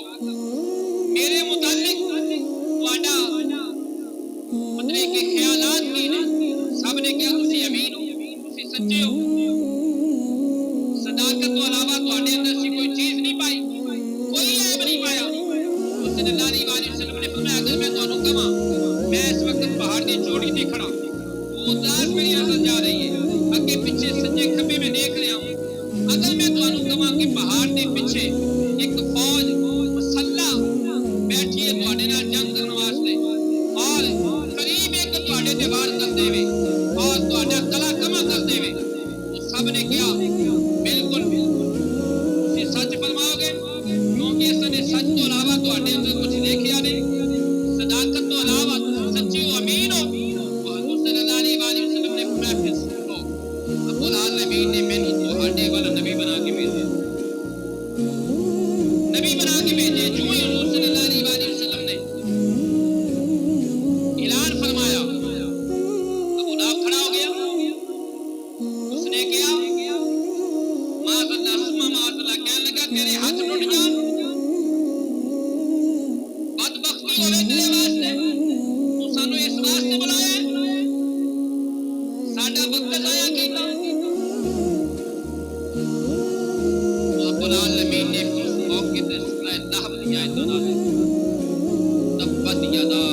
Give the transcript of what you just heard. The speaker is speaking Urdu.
میرے متعلق تہاڈا مطلب کہ خیالات کی نے سب نے کیا تسی امین ہو تسی سچے ہو صداقت تو علاوہ تہاڈے اندر سی کوئی چیز نہیں پائی کوئی عیب نہیں پایا حضور صلی اللہ علیہ وسلم نے فرمایا اگر میں تانوں کہاں میں اس وقت پہاڑ کی چوٹی تے کھڑا وہ ذات میری نظر جا رہی ہے اگے پیچھے سجے کھبے میں دیکھ رہا ہوں اگر میں تانوں کہاں کہ پہاڑ کے پیچھے ایک فوج مسلح بیٹھی ہے تہاڈے نال جنگ کرنے واسطے اور قریب ایک تہاڈے تے وار کر دے وے اور تہاڈا گلا کما کر دے وے تو سب نے کیا بالکل تسی سچ فرماؤ گے کیونکہ اس نے سچ تو علاوہ تہاڈے اندر کچھ دیکھیا نہیں صداقت تو علاوہ سچے ہو امین ہو تو حضور صلی اللہ علیہ وسلم نے فرمایا پھر سنو رب العالمین نے مینوں تہاڈے والا نبی بنا کے بھیجا نبی بنا کے بھیجے جو ہی حضور صلی اللہ علیہ وسلم نے اعلان فرمایا ابو لہب کھڑا ہو گیا اس نے کیا معاذ اللہ ثم معاذ اللہ کہنے لگا تیرے ہاتھ ٹوٹ جان بدبختی ہوے تیرے واسطے تو سانو اس واسطے بلایا ہے ساڈا وقت ضائع کیتا رب العالمین نے اس موقع تے سورہ لہب دی آیت نازل تبت یدا